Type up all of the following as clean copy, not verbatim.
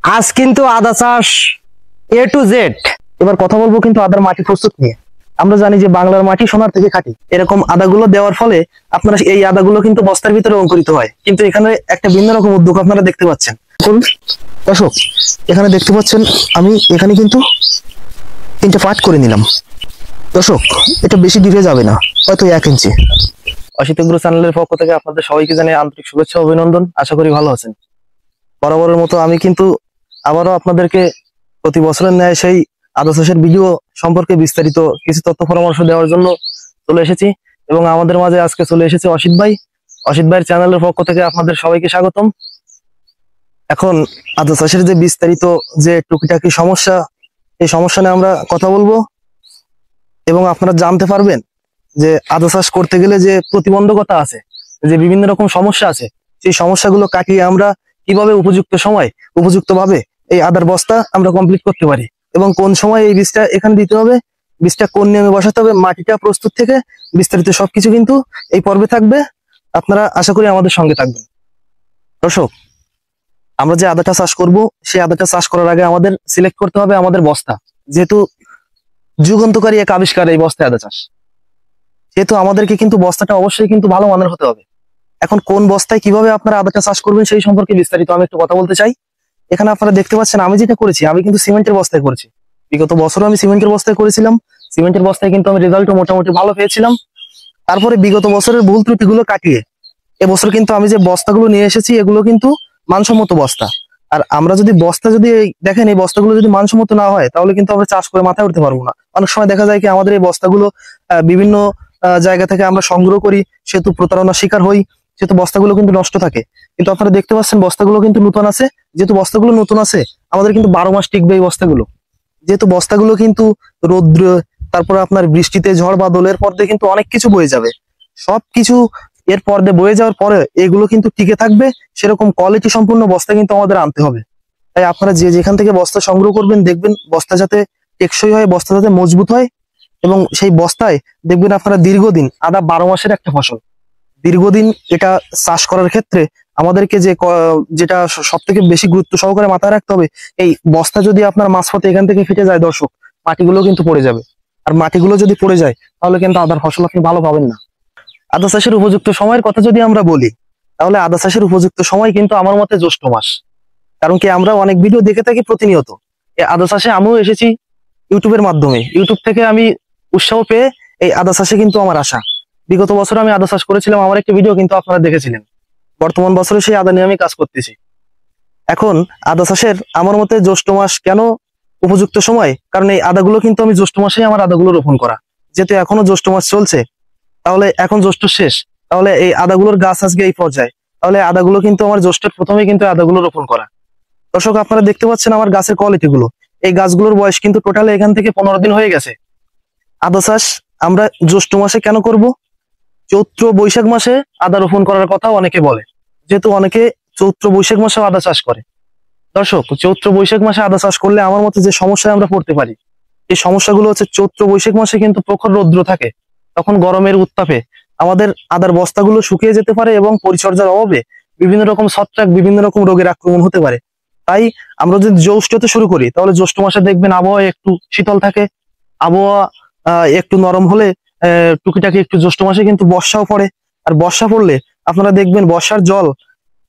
আজ কিন্তু আদা চাষ এ টু জেড। এবার কথা বলবো কিন্তু আদার মাটি প্রস্তুত নিয়ে। আমরা জানি যে বাংলার মাটি সোনার থেকে খাঁটি। এরকম আদাগুলো দেওয়ার ফলে আপনারা এই আদাগুলো কিন্তু বস্তার ভিতরে অঙ্কুরিত হয়, কিন্তু এখানে একটা ভিন্ন রকম উদ্যোগ আপনারা দেখতে পাচ্ছেন। দর্শক, এখানে দেখতে পাচ্ছেন আমি এখানে কিন্তু 3টে পার্ট করে নিলাম। দর্শক, এটা বেশি ডিপে যাবে না, হয়তো 1 ইঞ্চি। অসিত এগ্রো চ্যানেলের পক্ষ থেকে আপনাদের সবাইকে জানাই আন্তরিক শুভেচ্ছা অভিনন্দন। আশা করি ভালো আছেন। বরাবরের মতো আমি কিন্তু আবারও আপনাদেরকে প্রতি বছরের ন্যায় সেই আদা চাষের ভিডিও সম্পর্কে বিস্তারিত কিছু তথ্য পরামর্শ দেওয়ার জন্য চলে এসেছি, এবং আমাদের মাঝে আজকে চলে এসেছে অসিত ভাই। অসিত ভাইয়ের চ্যানেলের পক্ষ থেকে আপনাদের সবাইকে স্বাগতম। এখন আদা চাষের যে বিস্তারিত যে টুকিটাকি সমস্যা, এই সমস্যা নিয়ে আমরা কথা বলবো, এবং আপনারা জানতে পারবেন যে আদা চাষ করতে গেলে যে প্রতিবন্ধকতা আছে, যে বিভিন্ন রকম সমস্যা আছে, সেই সমস্যাগুলো কাটিয়ে আমরা কিভাবে উপযুক্ত সময় উপযুক্তভাবে এই আদার বস্তা আমরা কমপ্লিট করতে পারি, এবং কোন সময় এই বীজটা এখানে দিতে হবে, বীজটা কোন নিয়মে বসাতে হবে, মাটিটা প্রস্তুত থেকে বিস্তারিত সবকিছু কিন্তু এই পর্বে থাকবে। আপনারা আশা করি আমাদের সঙ্গে থাকবেন। দর্শক, আমরা যে আদাটা চাষ করব, সেই আদাটা চাষ করার আগে আমাদের সিলেক্ট করতে হবে আমাদের বস্তা। যেহেতু যুগান্তকারী এক আবিষ্কার এই বস্তায় আদা চাষ, যেহেতু আমাদেরকে কিন্তু বস্তাটা অবশ্যই কিন্তু ভালো মানের হতে হবে। এখন কোন বস্তায় কিভাবে আপনারা আদাটা চাষ করবেন সেই সম্পর্কে বিস্তারিত আমি একটু কথা বলতে চাই। এখানে আপনারা দেখতে পাচ্ছেন আমি যেটা করেছি, আমি কিন্তু সিমেন্টের বস্তায় করেছি। বিগত বছরও আমি সিমেন্টের বস্তায় করেছিলাম। সিমেন্টের বস্তায় কিন্তু আমি রেজাল্টও মোটামুটি ভালো পেয়েছিলাম। তারপরে বিগত বছরের ভুল ত্রুটিগুলো কাটিয়ে এবছর কিন্তু আমি যে বস্তাগুলো নিয়ে এসেছি, এগুলো কিন্তু মানসম্মত বস্তা। আর আমরা যদি বস্তা যদি দেখেন, এই বস্তাগুলো যদি মানসম্মত না হয়, তাহলে কিন্তু আমরা চাষ করে মাথায় উঠতে পারবো না। অনেক সময় দেখা যায় কি আমাদের এই বস্তাগুলো বিভিন্ন জায়গা থেকে আমরা সংগ্রহ করি, সেহেতু প্রতারণার শিকার হই, সেহেতু বস্তাগুলো কিন্তু নষ্ট থাকে। কিন্তু আপনারা দেখতে পাচ্ছেন বস্তাগুলো কিন্তু নতুন আছে। যেহেতু বস্তাগুলো নতুন আছে, আমাদের কিন্তু 12 মাস টিকবে এই বস্তাগুলো। যেহেতু বস্তাগুলো কিন্তু রৌদ্র, তারপরে আপনার বৃষ্টিতে, ঝড় বাদলের পর দিয়ে কিন্তু অনেক কিছু বয়ে যাবে। সবকিছু এর পর্দে বয়ে যাওয়ার পরে এগুলো কিন্তু টিকে থাকবে, সেরকম কোয়ালিটি সম্পূর্ণ বস্তা কিন্তু আমাদের আনতে হবে। তাই আপনারা যে যেখান থেকে বস্তা সংগ্রহ করবেন, দেখবেন বস্তা যাতে টেকসই হয়, বস্তা যাতে মজবুত হয়, এবং সেই বস্তায় দেখবেন আপনারা দীর্ঘদিন, আদা 12 মাসের একটা ফসল, দীর্ঘদিন এটা চাষ করার ক্ষেত্রে আমাদেরকে যেটা সব থেকে বেশি গুরুত্ব সহকারে মাথায় রাখতে হবে, এই বস্তা যদি আপনার মাঝপথে এখান থেকে ফেটে যায়, দর্শক, মাটিগুলো কিন্তু পড়ে যাবে। আর মাটিগুলো যদি পড়ে যায়, তাহলে কিন্তু আদার ফসল আপনি ভালো পাবেন না। আদা চাষের উপযুক্ত সময়ের কথা যদি আমরা বলি, তাহলে আদা চাষের উপযুক্ত সময় কিন্তু আমার মতে জ্যৈষ্ঠ মাস। কারণ কি, আমরা অনেক ভিডিও দেখে থাকি প্রতিনিয়ত। এই আদা চাষে আমিও এসেছি ইউটিউবের মাধ্যমে। ইউটিউব থেকে আমি উৎসাহ পেয়ে এই আদা চাষে কিন্তু আমার আশা। বিগত বছর আমি আদা চাষ করেছিলাম, আমার একটা ভিডিও কিন্তু আপনারা দেখেছিলেন। বর্তমান বছরে সেই আদা নিয়ে আমি কাজ করতেছি। এখন আদা চাষের আমার মতে জ্যৈষ্ঠ মাস কেন উপযুক্ত সময়, কারণ এই আদাগুলো কিন্তু আমি জ্যৈষ্ঠ মাসেই আমার আদাগুলো রোপণ করা। যেহেতু এখনো জ্যৈষ্ঠ মাস চলছে, তাহলে এখন জ্যৈষ্ঠ শেষ, তাহলে এই আদাগুলোর গাছ আজকে এই পর্যায়ে, তাহলে আদাগুলো কিন্তু আমার জ্যৈষ্ঠের প্রথমেই কিন্তু আদাগুলো রোপণ করা। দর্শক, আপনারা দেখতে পাচ্ছেন আমার গাছের কোয়ালিটি গুলো। এই গাছগুলোর বয়স কিন্তু টোটাল এখান থেকে 15 দিন হয়ে গেছে। আদা চাষ আমরা জ্যৈষ্ঠ মাসে কেন করব? চৈত্র বৈশাখ মাসে আদা রোপণ করার কথা অনেকে বলে, যেহেতু অনেকে চৈত্র বৈশাখ মাসে আদা চাষ করে। দর্শক, চৈত্র বৈশাখ মাসে আদা চাষ করলে আমার মতে যে সমস্যায় আমরা পড়তে পারি, এই সমস্যাগুলো হচ্ছে চৈত্র বৈশাখ মাসে কিন্তু প্রখর রৌদ্র থাকে, তখন গরমের উত্তাপে আমাদের আদার বস্তাগুলো শুকিয়ে যেতে পারে, এবং পরিচর্যার অভাবে বিভিন্ন রকম ছত্রাক, বিভিন্ন রকম রোগের আক্রমণ হতে পারে। তাই আমরা যদি জ্যৈষ্ঠতে শুরু করি, তাহলে জ্যৈষ্ঠ মাসে দেখবেন আবহাওয়া একটু শীতল থাকে, আবহাওয়া একটু নরম হলে টুকিটাকি একটু জ্যৈষ্ঠ মাসে কিন্তু বর্ষাও পড়ে। আর বর্ষা পড়লে আপনারা দেখবেন বর্ষার জল,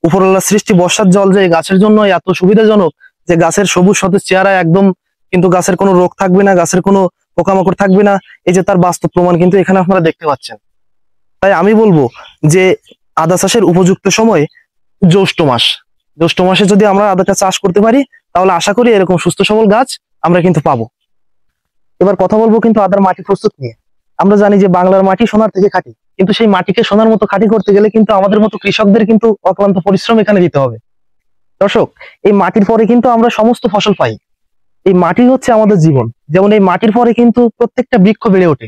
উপরওয়ালার সৃষ্টি বর্ষার জল যে গাছের জন্য এত সুবিধাজনক, যে গাছের সবুজ সতেজ চেহারা একদম, কিন্তু গাছের কোনো রোগ থাকবে না, গাছের কোনো পোকামাকড় থাকবে না। এই যে তার বাস্তব প্রমাণ কিন্তু এখানে আপনারা দেখতে পাচ্ছেন। তাই আমি বলবো যে আদা চাষের উপযুক্ত সময় জ্যৈষ্ঠ মাস। জ্যৈষ্ঠ মাসে যদি আমরা আদাটা চাষ করতে পারি, তাহলে আশা করি এরকম সুস্থ সবল গাছ আমরা কিন্তু পাবো। এবার কথা বলবো কিন্তু আদার মাটি প্রস্তুত নিয়ে। আমরা জানি যে বাংলার মাটি সোনার থেকে খাঁটি, কিন্তু সেই মাটিকে সোনার মতো খাঁটি করতে গেলে কিন্তু আমাদের মতো কৃষকদের কিন্তু অক্লান্ত পরিশ্রম এখানে দিতে হবে। দর্শক, এই মাটির পরে কিন্তু আমরা সমস্ত ফসল পাই। এই মাটি হচ্ছে আমাদের জীবন। যেমন এই মাটির পরে কিন্তু প্রত্যেকটা বৃক্ষ বেড়ে ওঠে।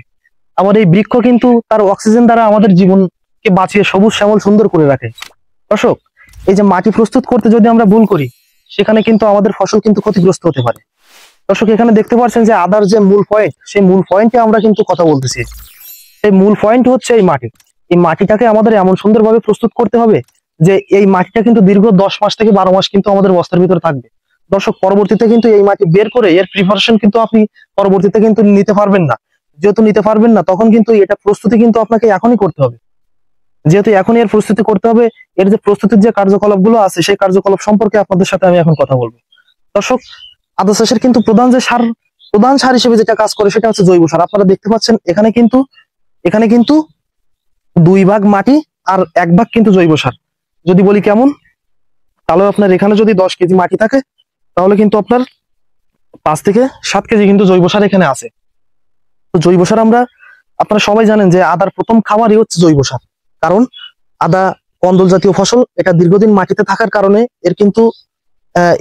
আমাদের এই বৃক্ষ কিন্তু তার অক্সিজেন দ্বারা আমাদের জীবনকে বাঁচিয়ে সবুজ শ্যামল সুন্দর করে রাখে। দর্শক, এই যে মাটি প্রস্তুত করতে যদি আমরা ভুল করি, সেখানে কিন্তু আমাদের ফসল কিন্তু ক্ষতিগ্রস্ত হতে পারে। দর্শক, এখানে দেখতে পাচ্ছেন যে আদার যে মূল পয়েন্ট, সেই মূল পয়েন্টে আমরা কিন্তু কথা বলতেছি। এই মূল পয়েন্ট হচ্ছে এই মাটি। এই মাটিটাকে আমাদের এমন সুন্দরভাবে প্রস্তুত করতে হবে যে এই মাটিটা কিন্তু দীর্ঘ 10 মাস থেকে 12 মাস কিন্তু আমাদের বস্তার ভিতরে থাকবে। দর্শক পরবর্তীতে কিন্তু এই মাটি বের করে এর প্রিপারেশন কিন্তু আপনি পরবর্তীতে কিন্তু নিতে পারবেন না। যেহেতু নিতে পারবেন না, তখন কিন্তু এটা প্রস্তুতি কিন্তু আপনাকে এখনই করতে হবে। যেহেতু এখনই এর প্রস্তুতি করতে হবে, এর যে প্রস্তুতির যে কার্যকলাপ গুলো আছে সেই কার্যকলাপ সম্পর্কে আপনাদের সাথে আমি এখন কথা বলবো। দর্শক, আদা চাষের কিন্তু প্রধান সার হিসেবে যেটা কাজ করে সেটা হচ্ছে জৈব সার। আপনারা দেখতে পাচ্ছেন এখানে কিন্তু 2 ভাগ মাটি আর 1 ভাগ কিন্তু জৈব সার। যদি বলি কেমন, তাহলে আপনার এখানে যদি 10 কেজি মাটি থাকে, তাহলে কিন্তু আপনার 5 থেকে 7 কেজি কিন্তু জৈব সার এখানে আছে। তো জৈব সার আপনারা সবাই জানেন যে আদার প্রথম খাবারই হচ্ছে জৈব সার। কারণ আদা কন্দল জাতীয় ফসল, এটা দীর্ঘদিন মাটিতে থাকার কারণে এর কিন্তু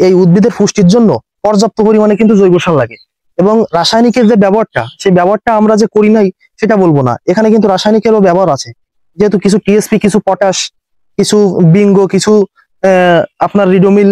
এই উদ্ভিদের পুষ্টির জন্য পর্যাপ্ত পরিমাণে কিন্তু জৈব সার লাগে। এবং রাসায়নিকের যে ব্যবহারটা, সেই ব্যবহারটা আমরা যে করি নাই সেটা বলবো না, এখানে কিন্তু রাসায়নিকেরও ব্যবহার আছে। যেহেতু কিছু টিএসপি, কিছু পটাশ, কিছু বিঙ্গো, কিছু আপনার রিডোমিল,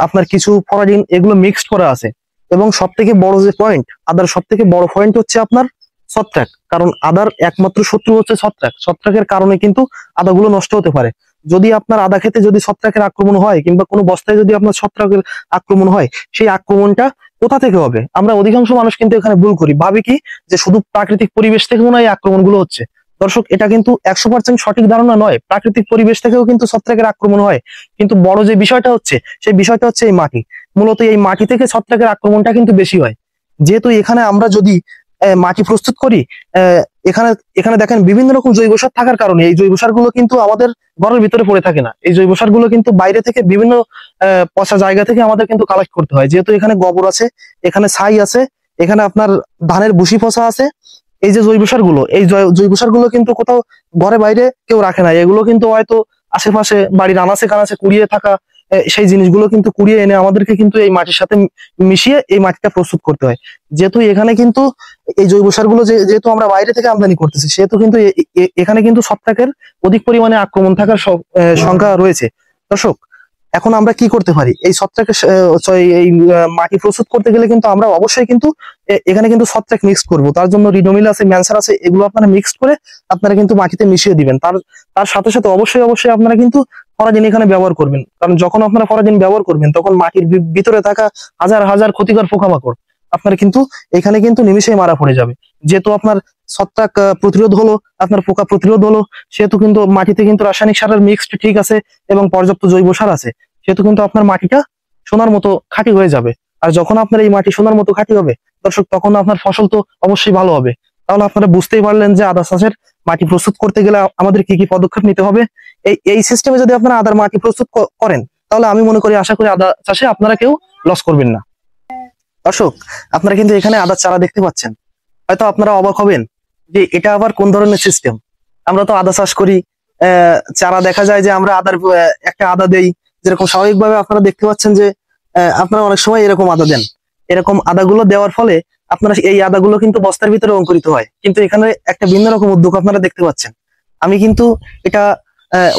আপনার কিছু ফরাডিন, এগুলো মিক্সড করা আছে। এবং সব থেকে বড় যে পয়েন্ট, আদার সব থেকে বড় পয়েন্ট হচ্ছে আপনার ছত্রাক। কারণ আদার একমাত্র শত্রু হচ্ছে ছত্রাক। ছত্রাকের কারণে কিন্তু আদাগুলো নষ্ট হতে পারে। যদি আপনার আদা খেতে যদি ছত্রাকের আক্রমণ হয়, কিংবা কোনো বস্তায় যদি আপনার ছত্রাকের আক্রমণ হয়, সেই আক্রমণটা কোথা থেকে হবে? আমরা অধিকাংশ মানুষ কিন্তু এখানে ভুল করি, ভাবি কি যে শুধু প্রাকৃতিক পরিবেশ থেকে মনে হয় এই আক্রমণগুলো হচ্ছে। দর্শক, এটা কিন্তু 100% সঠিক ধারণা নয়। প্রাকৃতিক পরিবেশ থেকেও কিন্তু ছত্রাকের আক্রমণ হয়, কিন্তু বড় যে বিষয়টা হচ্ছে, সেই বিষয়টা হচ্ছে এই মাটি। মূলত এই মাটি থেকে ছত্রাকের আক্রমণটা কিন্তু বেশি হয়। যেহেতু এখানে আমরা যদি মাটি প্রস্তুত করি, এখানে এখানে দেখেন বিভিন্ন রকম জৈব সার থাকার কারণে এই জৈব সারগুলো কিন্তু আমাদের ঘরের ভিতরে পড়ে থাকে না। এই জৈব সারগুলো কিন্তু বাইরে থেকে বিভিন্ন পচা জায়গা থেকে আমাদের কিন্তু কালেক্ট করতে হয়। যেহেতু এখানে গোবর আছে, এখানে ছাই আছে, এখানে আপনার ধানের ভুসি পচা আছে। এই যে জৈব সারগুলো, এই জৈব সারগুলো কিন্তু কোথাও ঘরে বাইরে কেউ রাখে না। এগুলো কিন্তু হয়তো আশেপাশে বাড়ির আনাচে কানাচে কুড়িয়ে থাকা সেই জিনিসগুলো কিন্তু কুড়িয়ে এনে আমাদেরকে কিন্তু এই মাটির সাথে মিশিয়ে এই মাটিটা প্রস্তুত করতে হয়। যেহেতু এখানে কিন্তু এই জৈব সারগুলো যেহেতু আমরা বাইরে থেকে আমদানি করতেছি, সেহেতু কিন্তু এখানে কিন্তু ছত্রাকের অধিক পরিমাণে আক্রমণ থাকার সংখ্যা রয়েছে। দর্শক, এখন আমরা কি করতে পারি? এই ছত্রাকের এই মাটি প্রস্তুত করতে গেলে কিন্তু আমরা অবশ্যই কিন্তু এখানে কিন্তু ছত্রাক মিক্স করব। তার জন্য রিডোমিল আছে, ম্যানসার আছে, এগুলো আপনারা মিক্স করে আপনারা কিন্তু মাটিতে মিশিয়ে দিবেন। তার সাথে সাথে অবশ্যই আপনারা কিন্তু ফরাজিন এখানে ব্যবহার করবেন। কারণ যখন আপনারা ফরাজিন ব্যবহার করবেন, তখন মাটির ভিতরে থাকা হাজার হাজার ক্ষতিকর পোকামাকড় আপনার কিন্তু এখানে কিন্তু নিমিশেই মারা পড়ে যাবে। যেহেতু আপনার ছত্রাক প্রতিরোধ হলো, আপনার পোকা প্রতিরোধ হলো, সেহেতু কিন্তু মাটিতে কিন্তু রাসায়নিক সারের মিক্সড ঠিক আছে এবং পর্যাপ্ত জৈব সার আছে। সেহেতু কিন্তু আপনার মাটিটা সোনার মতো খাঁটি হয়ে যাবে। আর যখন আপনার এই মাটি সোনার মতো খাঁটি হবে দর্শক, তখন আপনার ফসল তো অবশ্যই ভালো হবে। তাহলে আপনারা বুঝতেই পারলেন যে আদা চাষের মাটি প্রস্তুত করতে গেলে আমাদের কি কি পদক্ষেপ নিতে হবে। এই সিস্টেমে যদি আপনারা আদার মাটি প্রস্তুত করেন, তাহলে আমি মনে করি, আশা করি আদা চাষে আপনারা কেউ লস করবেন না। দর্শক, আপনারা কিন্তু এখানে আদার চারা দেখতে পাচ্ছেন। হয়তো আপনারা অবাক হবেন যে এটা আবার কোন ধরনের সিস্টেম। আমরা তো আদা চাষ করি, চারা দেখা যায় যে আমরা একটা আদা দেই, যেরকম স্বাভাবিকভাবে আপনারা দেখতে পাচ্ছেন যে আপনারা অনেক সময় এরকম আদা দেন। এরকম আদাগুলো দেওয়ার ফলে আপনারা এই আদাগুলো কিন্তু বস্তার ভিতরে অঙ্কুরিত হয়। কিন্তু এখানে একটা ভিন্ন রকম উদ্যোগ আপনারা দেখতে পাচ্ছেন। আমি কিন্তু এটা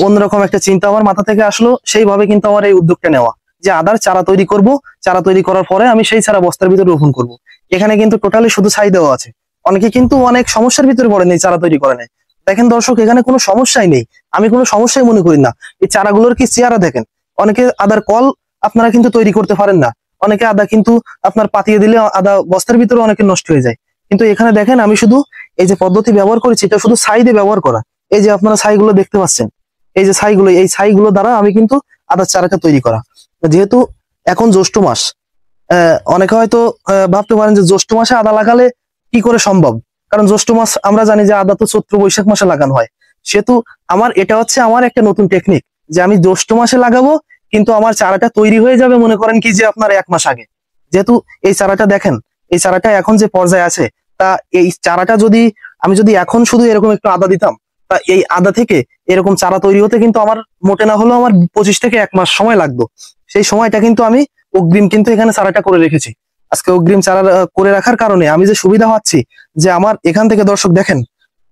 অন্যরকম একটা চিন্তা আমার মাথা থেকে আসলো, সেইভাবে কিন্তু আমার এই উদ্যোগটা নেওয়া যে আদার চারা তৈরি করব। চারা তৈরি করার পরে আমি সেই চারা বস্তার ভিতরে রোপণ করব। এখানে কিন্তু টোটালি শুধু ছাই দেওয়া আছে। অনেকে কিন্তু অনেক সমস্যার ভিতরে পড়ে নেই, চারা তৈরি করে নেয়। দেখেন দর্শক, এখানে কোনো সমস্যাই নেই, আমি কোনো সমস্যাই মনে করি না। এই চারাগুলোর কি চেহারা দেখেন। অনেকে আদার কল আপনারা কিন্তু তৈরি করতে পারেন না। অনেকে আদা কিন্তু আপনার পাতিয়ে দিলে আদা বস্তার ভিতরে অনেকে নষ্ট হয়ে যায়। কিন্তু এখানে দেখেন, আমি শুধু এই যে পদ্ধতি ব্যবহার করেছি, এটা শুধু ছাই দিয়ে ব্যবহার করা। এই যে আপনারা ছাইগুলো দেখতে পাচ্ছেন, এই যে ছাইগুলো, এই ছাইগুলো দ্বারা আমি কিন্তু আদার চারাটা তৈরি করা। যেহেতু এখন জ্যৈষ্ঠ মাস, অনেকে হয়তো ভাবতে পারেন যে জ্যৈষ্ঠ মাসে আদা লাগালে কি করে সম্ভব। কারণ জ্যৈষ্ঠ মাস আমরা জানি যে আদা তো চৈত্র বৈশাখ মাসে লাগানো হয়। সেহেতু এটা হচ্ছে আমার একটা নতুন টেকনিক, যে আমি জ্যৈষ্ঠ মাসে লাগাবো, কিন্তু আমার চারাটা তৈরি হয়ে যাবে মনে করেন কি যে আপনার 1 মাস আগে। যেহেতু এই চারাটা দেখেন, এই চারাটা এখন যে পর্যায়ে আছে, তা এই চারাটা আমি যদি এখন শুধু এরকম একটু আদা দিতাম, তা এই আদা থেকে এরকম চারা তৈরি হতে কিন্তু আমার মোটে না হলেও আমার 25 থেকে 1 মাস সময় লাগতো। সেই সময়টা কিন্তু আমি অগ্রিম কিন্তু এখানে চারাটা করে রেখেছি। আজকে অগ্রিম চারা করে রাখার কারণে আমি যে সুবিধা পাচ্ছি, যে আমার এখান থেকে দর্শক দেখেন,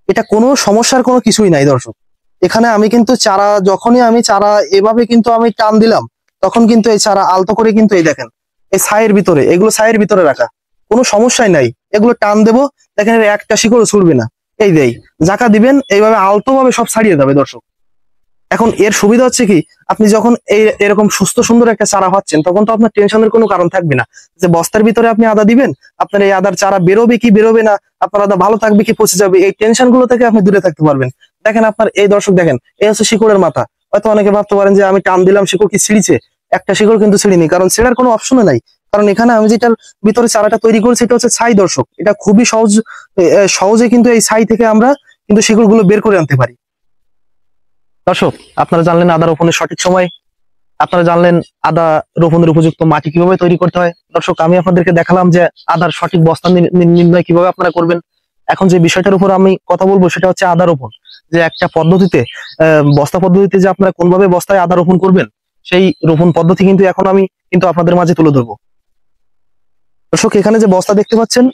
এটা কোনো সমস্যার কোনো কিছুই নাই দর্শক। এখানে আমি কিন্তু যখনই আমি চারা এভাবে কিন্তু আমি টান দিলাম, তখন কিন্তু এই চারা আলতো করে কিন্তু এই দেখেন, এই ছাইয়ের ভিতরে, এগুলো ছাইয়ের ভিতরে রাখা, কোনো সমস্যাই নাই। এগুলো টান দেবো, দেখেন একটা শিকড়ও ছুটবে না। এই দেই জাকা দিবেন, এইভাবে আলতো ভাবে সব ছাড়িয়ে যাবে দর্শক। এখন এর সুবিধা হচ্ছে কি, আপনি যখন এরকম সুস্থ সুন্দর একটা চারা পাচ্ছেন, তখন তো আপনার টেনশনের কোনো কারণ থাকবে না যে বস্তার ভিতরে আপনি আদা দিবেন, আপনার এই আদার চারা বেরোবে কি বেরোবে না, আপনার আদা ভালো থাকবে কি পচে যাবে, এই টেনশন গুলো থেকে আপনি দূরে থাকতে পারবেন। দেখেন আপনার এই দর্শক দেখেন, এই হচ্ছে শিকড়ের মাথা। হয়তো অনেকে ভাবতে পারেন যে আমি টান দিলাম শিকড় কি ছিঁড়িছে, একটা শিকড় কিন্তু ছিঁড়িনি, কারণ ছেঁড়ার কোনো অপশনে নাই। কারণ এখানে আমি যেটার ভিতরে চারাটা তৈরি করেছি এটা হচ্ছে ছাই দর্শক, এটা খুবই সহজে কিন্তু এই ছাই থেকে আমরা কিন্তু শিকড় গুলো বের করে আনতে পারি। দর্শক, আপনারা জানলেন আদা রোপণের সঠিক সময়, আপনারা জানলেন আদা রোপণের উপযুক্ত মাটি কিভাবে তৈরি করতে হয়। দর্শক, আমি আপনাদেরকে দেখালাম যে আদার সঠিক বস্তা নির্ণয় কিভাবে আপনারা করবেন। এখন যে বিষয়টার উপর আমি কথা বলবো সেটা হচ্ছে আদা রোপণ, যে একটা পদ্ধতিতে বস্তা পদ্ধতিতে যে আপনারা কোনভাবে বস্তায় আদা রোপণ করবেন, সেই রোপণ পদ্ধতি কিন্তু এখন আমি কিন্তু আপনাদের মাঝে তুলে ধরবো। দর্শক, এখানে যে বস্তা দেখতে পাচ্ছেন,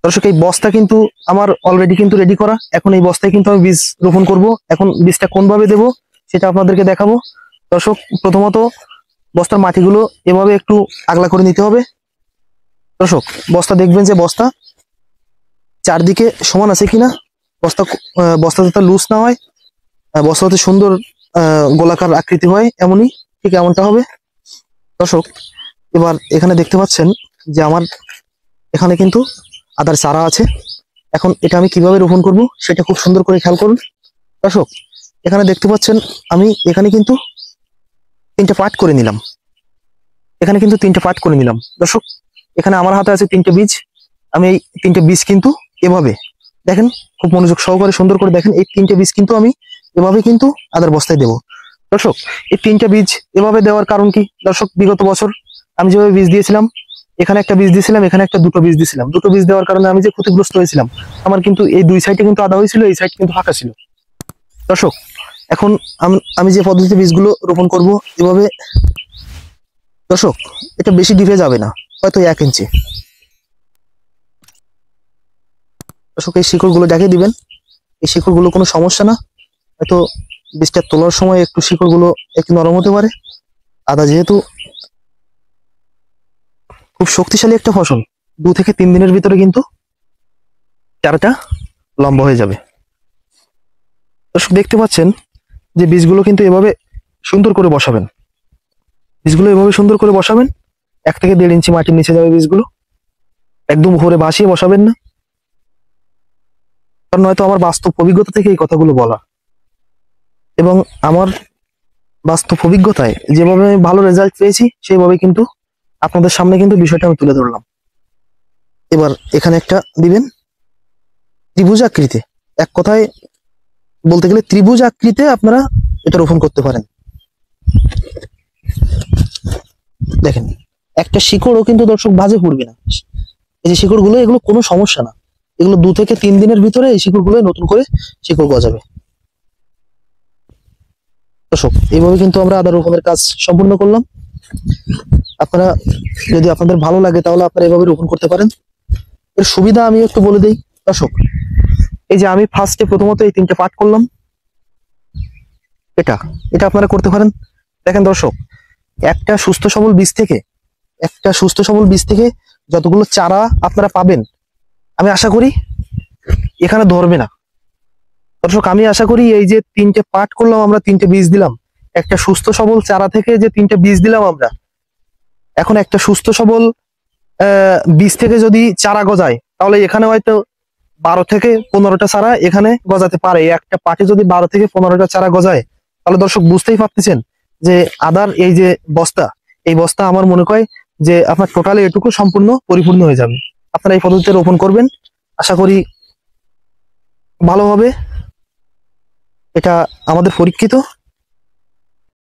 দর্শক এই বস্তা কিন্তু আমার অলরেডি কিন্তু রেডি করা। এখন এই বস্তায় কিন্তু আমি বীজ রোপণ করব। এখন বীজটা কোনভাবে দেব সেটা আপনাদেরকে দেখাবো। দর্শক, প্রথমত বস্তার মাটিগুলো এভাবে একটু আগলা করে নিতে হবে। দর্শক, বস্তা দেখবেন যে বস্তা চারদিকে সমান আছে কিনা, বস্তা যাতে লুজ না হয়, বস্তা যাতে সুন্দর গোলাকার আকৃতি হয়, এমনই ঠিক এমনটা হবে। দর্শক, এবার এখানে দেখতে পাচ্ছেন যে আমার এখানে কিন্তু আদার চারা আছে। এখন এটা আমি কিভাবে রোপণ করব সেটা খুব সুন্দর করে খেয়াল করুন। দর্শক, এখানে দেখতে পাচ্ছেন আমি এখানে কিন্তু তিনটে পার্ট করে নিলাম। দর্শক, এখানে আমার হাতে আছে তিনটে বীজ। আমি এই তিনটে বীজ কিন্তু এভাবে দেখেন, খুব মনোযোগ সহকারে সুন্দর করে দেখেন, এই তিনটে বীজ কিন্তু আমি এভাবে কিন্তু আদার বস্তায় দেব। দর্শক, এই তিনটে বীজ এভাবে দেওয়ার কারণ কি? দর্শক, বিগত বছর আমি যেভাবে বীজ দিয়েছিলাম, এখানে একটা বীজ দিয়েছিলাম, এখানে একটা দুটো বীজ দিয়েছিলাম। দুটো বীজ দেওয়ার কারণে আমি যে ক্ষতিগ্রস্ত হয়েছিলাম, আমার কিন্তু এই দুই সাইডে কিন্তু আদা হয়েছিল, এই সাইড কিন্তু ফাঁকা ছিল। দর্শক, এখন আমি যে পদ্ধতিতে বীজগুলো রোপণ করব এভাবে। দর্শক, এটা বেশি ডিপে যাবে না, হয়তো 1 ইঞ্চি। দর্শক, এই শিকড়গুলো দেখে দিবেন, এই শিকড়গুলো কোনো সমস্যা না। হয়তো বীজটা তোলার সময় একটু শিকড়গুলো একটু নরম হতে পারে। আদা যেহেতু খুব শক্তিশালী একটা ফসল, 2 থেকে 3 দিনের ভিতরে কিন্তু চারাটা লম্বা হয়ে যাবে। দর্শক, দেখতে পাচ্ছেন যে বীজগুলো কিন্তু এভাবে সুন্দর করে বসাবেন। 1 থেকে 1.5 ইঞ্চি মাটির নিচে যাবে বীজগুলো। একদম উপরে ভাসিয়ে বসাবেন না, কারণ হয়তো আমার বাস্তব অভিজ্ঞতা থেকে এই কথাগুলো বলা, এবং আমার বাস্তব অভিজ্ঞতায় যেভাবে আমি ভালো রেজাল্ট পেয়েছি সেইভাবে কিন্তু আপনাদের সামনে কিন্তু বিষয়টা আমি তুলে ধরলাম। এবার এখানে একটা দিবেন ত্রিভুজ আকৃতি, এক কথায় বলতে গেলে ত্রিভুজ আকৃতিতে আপনারা এটা রোপণ করতে পারেন। দেখেন, একটা শিকড়ও কিন্তু দর্শক বাজে পড়বে না। এই যে শিকড়গুলো, এগুলো কোনো সমস্যা না, এগুলো 2 থেকে 3 দিনের ভিতরে এই শিকড়গুলো নতুন করে শিকড় গজাবে। দর্শক, এইভাবে কিন্তু আমরা আদা রোপণের কাজ সম্পূর্ণ করলাম। আপনারা যদি আপনাদের ভালো লাগে তাহলে আপনারা এভাবে রোপণ করতে পারেন। এর সুবিধা আমি একটু বলে দিই। দর্শক, এই যে আমি প্রথমত এই 3টে পার্ট করলাম, এটা আপনারা করতে পারেন। দেখেন দর্শক, একটা সুস্থ সবল বীজ থেকে যতগুলো চারা আপনারা পাবেন, আমি আশা করি এখানে ধরবে না। দর্শক, আমি আশা করি এই যে 3টে পার্ট করলাম, আমরা 3টে বীজ দিলাম, একটা সুস্থ সবল চারা থেকে যে 3টে বীজ দিলাম আমরা, এখন একটা সুস্থ সবল বীজ থেকে যদি চারা গজায়, তাহলে এখানে হয়তো 12 থেকে 15টা চারা এখানে গজাতে পারে। একটা পার্টে যদি 12 থেকে 15টা চারা গজায়, তাহলে দর্শক বুঝতেই পারতেছেন যে আদার এই যে এই বস্তা আমার মনে হয় যে আপনার টোটালি এটুকু সম্পূর্ণ পরিপূর্ণ হয়ে যাবে। আপনারা এই পদ্ধতিতে রোপণ করবেন, আশা করি ভালো হবে। এটা আমাদের পরীক্ষিত